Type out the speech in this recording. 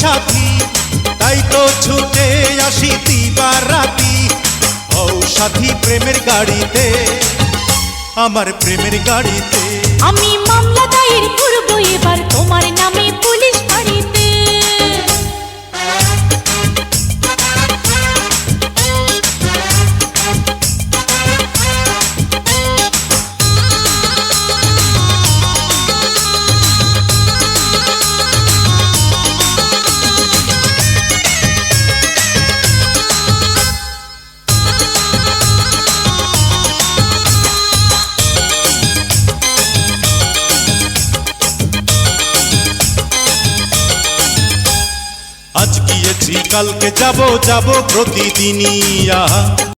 সাথী, তাই তো ছুটে আসি দিবারাতি। হও সাথী প্রেমের গাড়িতে, আমার প্রেমের গাড়িতে। আমি মামলা দায়ের করব এবার তোমার নামে পুলিশ ফাঁড়িতে। আজ গিয়েছি কালকে যাব, যাব প্রতিদিনই।